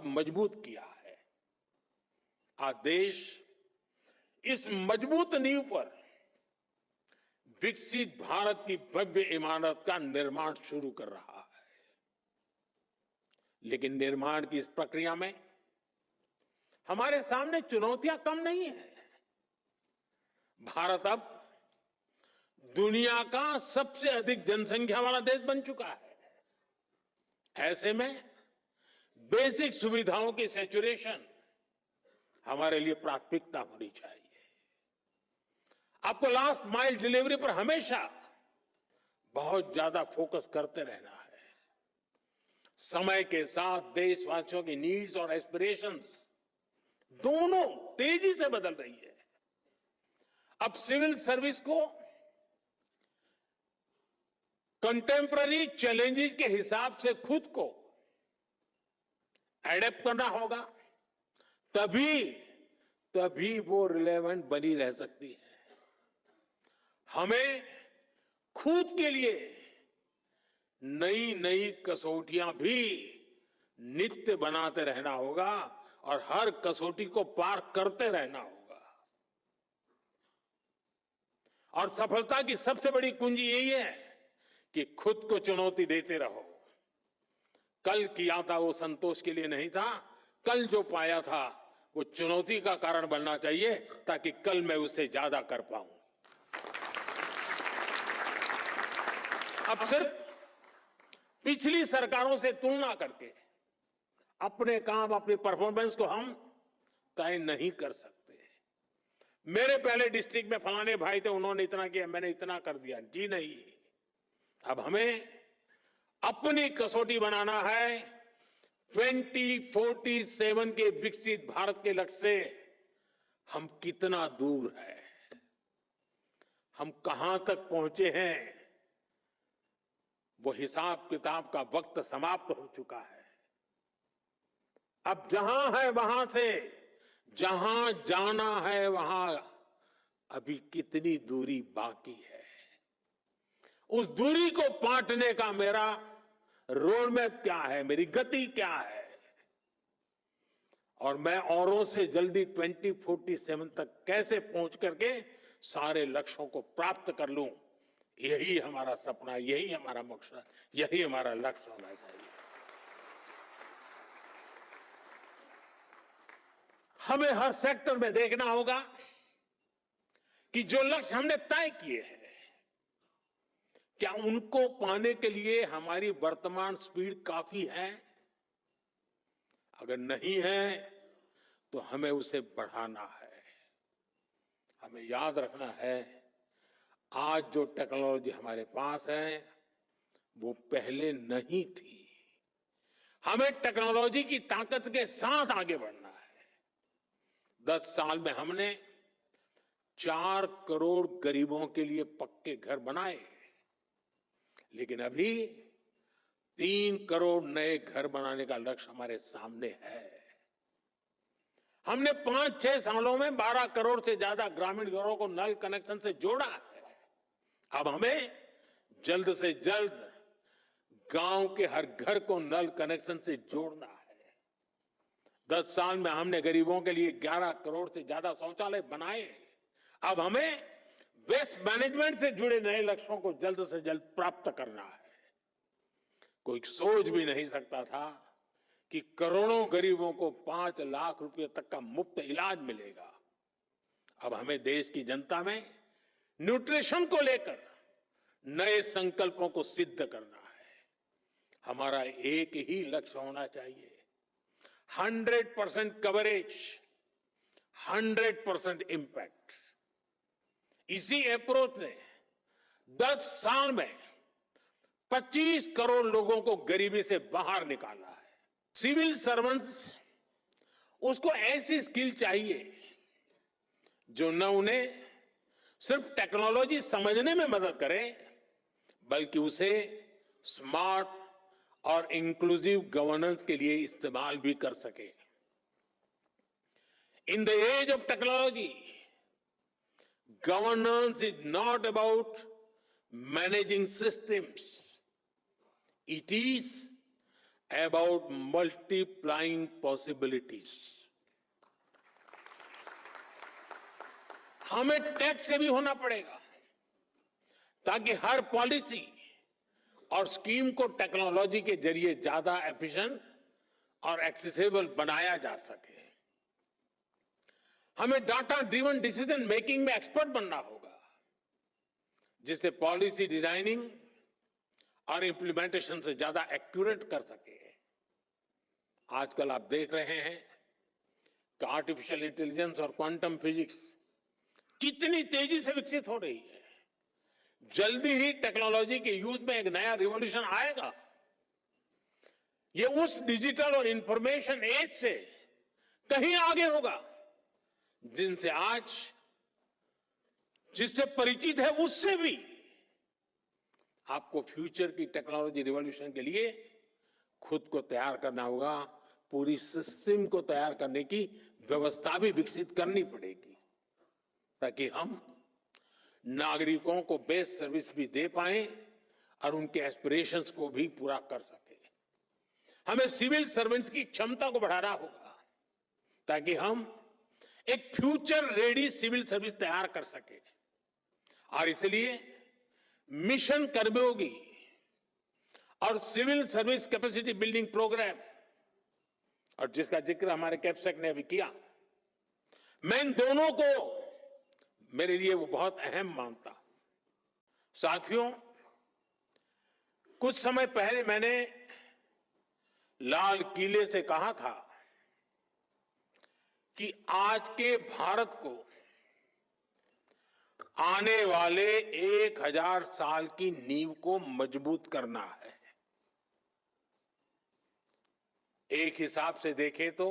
मजबूत किया है। आज देश इस मजबूत नींव पर विकसित भारत की भव्य इमारत का निर्माण शुरू कर रहा है। लेकिन निर्माण की इस प्रक्रिया में हमारे सामने चुनौतियां कम नहीं है। भारत अब दुनिया का सबसे अधिक जनसंख्या वाला देश बन चुका है। ऐसे में बेसिक सुविधाओं की सैचुरेशन हमारे लिए प्राथमिकता होनी चाहिए। आपको लास्ट माइल डिलीवरी पर हमेशा बहुत ज्यादा फोकस करते रहना है। समय के साथ देशवासियों की नीड्स और एस्पिरेशंस दोनों तेजी से बदल रही है। अब सिविल सर्विस को कंटेम्पररी चैलेंजेस के हिसाब से खुद को एडेप्ट करना होगा, तभी वो रिलेवेंट बनी रह सकती है। हमें खुद के लिए नई नई कसौटियां भी नित्य बनाते रहना होगा और हर कसौटी को पार करते रहना होगा। और सफलता की सबसे बड़ी कुंजी यही है कि खुद को चुनौती देते रहो। कल किया था वो संतोष के लिए नहीं था, कल जो पाया था वो चुनौती का कारण बनना चाहिए ताकि कल मैं उससे ज्यादा कर पाऊं। अब सिर्फ पिछली सरकारों से तुलना करके अपने काम, अपनी परफॉर्मेंस को हम तय नहीं कर सकते। मेरे पहले डिस्ट्रिक्ट में फलाने भाई थे, उन्होंने इतना किया, मैंने इतना कर दिया, जी नहीं। अब हमें अपनी कसौटी बनाना है। 2047 के विकसित भारत के लक्ष्य से हम कितना दूर है, हम कहां तक पहुंचे हैं, वो हिसाब किताब का वक्त समाप्त हो चुका है। अब जहां है वहां से जहां जाना है वहां अभी कितनी दूरी बाकी है, उस दूरी को पाटने का मेरा रोड मैप क्या है, मेरी गति क्या है, और मैं औरों से जल्दी 2047 तक कैसे पहुंच करके सारे लक्ष्यों को प्राप्त कर लूं, यही हमारा सपना, यही हमारा मकसद, यही हमारा लक्ष्य होना चाहिए। हमें हर सेक्टर में देखना होगा कि जो लक्ष्य हमने तय किए हैं, क्या उनको पाने के लिए हमारी वर्तमान स्पीड काफी है? अगर नहीं है तो हमें उसे बढ़ाना है। हमें याद रखना है, आज जो टेक्नोलॉजी हमारे पास है वो पहले नहीं थी। हमें टेक्नोलॉजी की ताकत के साथ आगे बढ़ना है। 10 साल में हमने 4 करोड़ गरीबों के लिए पक्के घर बनाए, लेकिन अभी 3 करोड़ नए घर बनाने का लक्ष्य हमारे सामने है। हमने 5-6 सालों में 12 करोड़ से ज्यादा ग्रामीण घरों को नल कनेक्शन से जोड़ा है। अब हमें जल्द से जल्द गांव के हर घर को नल कनेक्शन से जोड़ना है। 10 साल में हमने गरीबों के लिए 11 करोड़ से ज्यादा शौचालय बनाए। अब हमें वेस्ट मैनेजमेंट से जुड़े नए लक्ष्यों को जल्द से जल्द प्राप्त करना है। कोई सोच भी नहीं सकता था कि करोड़ों गरीबों को 5 लाख रुपए तक का मुफ्त इलाज मिलेगा। अब हमें देश की जनता में न्यूट्रिशन को लेकर नए संकल्पों को सिद्ध करना है। हमारा एक ही लक्ष्य होना चाहिए, 100% कवरेज, 100% इंपैक्ट। इसी अप्रोच ने 10 साल में 25 करोड़ लोगों को गरीबी से बाहर निकाला है। सिविल सर्वेंट्स, उसको ऐसी स्किल चाहिए जो न उन्हें सिर्फ टेक्नोलॉजी समझने में मदद करे, बल्कि उसे स्मार्ट और इंक्लूसिव गवर्नेंस के लिए इस्तेमाल भी कर सके। In the age of technology, governance is not about managing systems. It is about multiplying possibilities. हमें टैक्स से भी होना पड़ेगा ताकि हर पॉलिसी और स्कीम को टेक्नोलॉजी के जरिए ज्यादा एफिशिएंट और एक्सेसिबल बनाया जा सके। हमें डाटा ड्रिवन डिसीजन मेकिंग में एक्सपर्ट बनना होगा, जिससे पॉलिसी डिजाइनिंग और इंप्लीमेंटेशन से ज्यादा एक्यूरेट कर सके। आजकल आप देख रहे हैं कि आर्टिफिशियल इंटेलिजेंस और क्वांटम फिजिक्स कितनी तेजी से विकसित हो रही है। जल्दी ही टेक्नोलॉजी के यूज में एक नया रिवॉल्यूशन आएगा। ये उस डिजिटल और इंफॉर्मेशन एज से कहीं आगे होगा जिनसे आज जिससे परिचित है उससे भी आपको फ्यूचर की टेक्नोलॉजी रिवॉल्यूशन के लिए खुद को तैयार करना होगा। पूरी सिस्टम को तैयार करने की व्यवस्था भी विकसित करनी पड़ेगी ताकि हम नागरिकों को बेस्ट सर्विस भी दे पाए और उनके एस्पिरेशंस को भी पूरा कर सके। हमें सिविल सर्वेंट्स की क्षमता को बढ़ाना होगा ताकि हम एक फ्यूचर रेडी सिविल सर्विस तैयार कर सके। और इसलिए मिशन कर्मयोगी और civil service capacity building programme, और जिसका जिक्र हमारे कैप्सेक ने अभी किया, मैं इन दोनों को मेरे लिए वो बहुत अहम मानता। साथियों, कुछ समय पहले मैंने लाल किले से कहा था कि आज के भारत को आने वाले 1000 साल की नींव को मजबूत करना है। एक हिसाब से देखें तो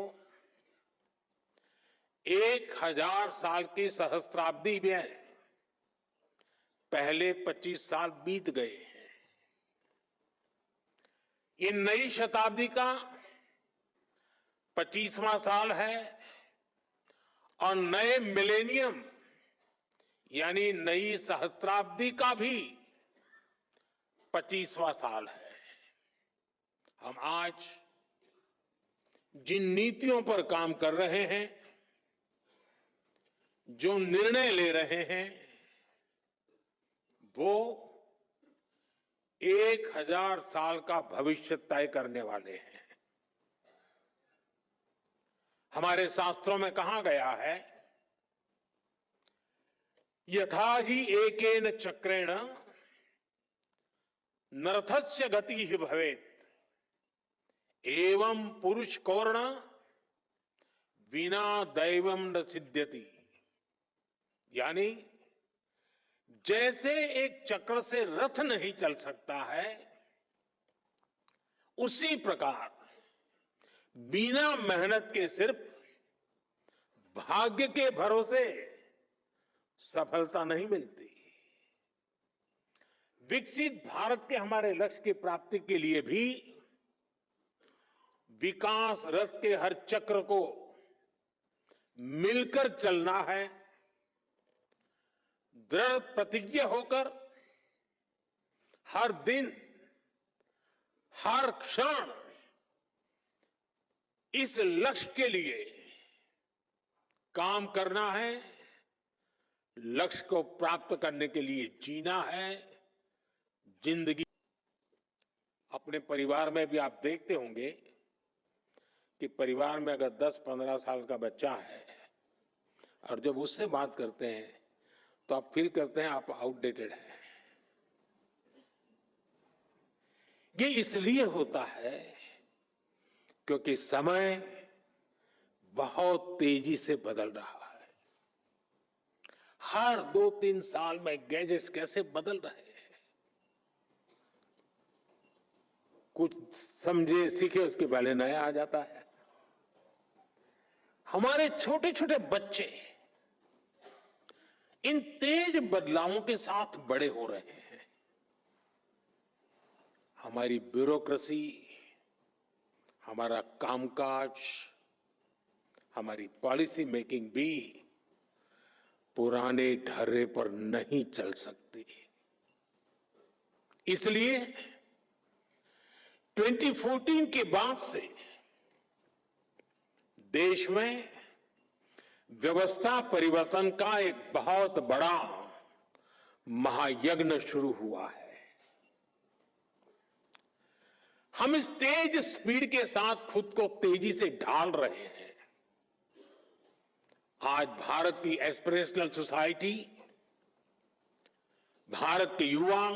1000 साल की सहस्त्राब्दी में पहले 25 साल बीत गए हैं। ये नई शताब्दी का 25वां साल है और नए मिलेनियम यानी नई सहस्त्राब्दी का भी 25वां साल है। हम आज जिन नीतियों पर काम कर रहे हैं, जो निर्णय ले रहे हैं, वो 1000 साल का भविष्य तय करने वाले हैं। हमारे शास्त्रों में कहा गया है, यथा हि एकेन चक्रेण नरथस्य गति ही भवेत् एवं पुरुष कौर्ण बिना दैवम न सिद्ध्यति। यानी जैसे एक चक्र से रथ नहीं चल सकता है, उसी प्रकार बिना मेहनत के सिर्फ भाग्य के भरोसे सफलता नहीं मिलती। विकसित भारत के हमारे लक्ष्य की प्राप्ति के लिए भी विकास रथ के हर चक्र को मिलकर चलना है। दृढ़ प्रतिज्ञ होकर हर दिन हर क्षण इस लक्ष्य के लिए काम करना है। लक्ष्य को प्राप्त करने के लिए जीना है। जिंदगी अपने परिवार में भी आप देखते होंगे कि परिवार में अगर 10-15 साल का बच्चा है और जब उससे बात करते हैं तो आप फील करते हैं आप आउटडेटेड हैं। ये इसलिए होता है क्योंकि समय बहुत तेजी से बदल रहा है। हर 2-3 साल में गैजेट्स कैसे बदल रहे हैं, कुछ समझे सीखे उसके पहले नया आ जाता है। हमारे छोटे छोटे बच्चे इन तेज बदलावों के साथ बड़े हो रहे हैं। हमारी ब्यूरोक्रेसी, हमारा कामकाज, हमारी पॉलिसी मेकिंग भी पुराने ढर्रे पर नहीं चल सकती। इसलिए 2014 के बाद से देश में व्यवस्था परिवर्तन का एक बहुत बड़ा महायज्ञ शुरू हुआ है। हम इस तेज स्पीड के साथ खुद को तेजी से ढाल रहे हैं। आज भारत की एस्पिरेशनल सोसाइटी, भारत के युवा,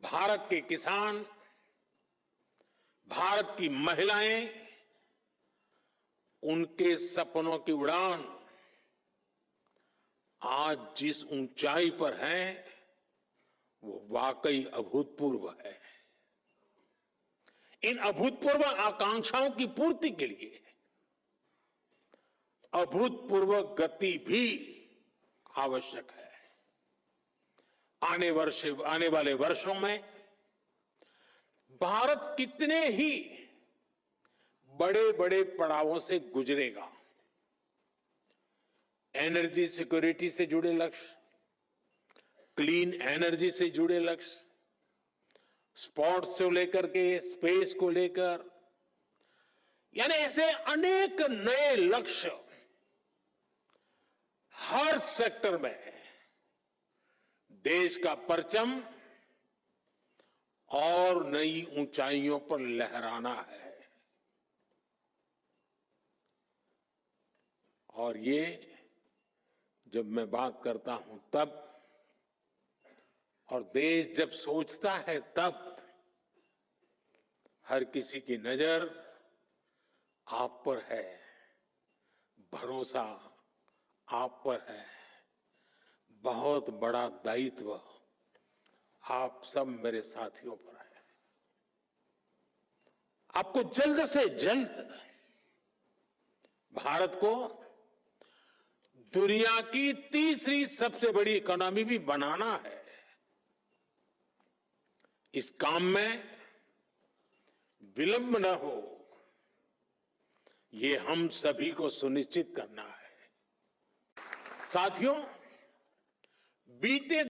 भारत के किसान, भारत की महिलाएं, उनके सपनों की उड़ान आज जिस ऊंचाई पर है वो वाकई अभूतपूर्व है। इन अभूतपूर्व आकांक्षाओं की पूर्ति के लिए अभूतपूर्व गति भी आवश्यक है। आने वाले वर्षों में भारत कितने ही बड़े बड़े पड़ावों से गुजरेगा। एनर्जी सिक्योरिटी से जुड़े लक्ष्य, क्लीन एनर्जी से जुड़े लक्ष्य, स्पोर्ट्स से लेकर के स्पेस को लेकर, यानी ऐसे अनेक नए लक्ष्य हर सेक्टर में देश का परचम और नई ऊंचाइयों पर लहराना है। और ये जब मैं बात करता हूं तब, और देश जब सोचता है तब, हर किसी की नजर आप पर है, भरोसा आप पर है, बहुत बड़ा दायित्व आप सब मेरे साथियों पर है। आपको जल्द से जल्द भारत को दुनिया की तीसरी सबसे बड़ी इकोनॉमी भी बनाना है। इस काम में विलंब न हो, ये हम सभी को सुनिश्चित करना है। साथियों, बीते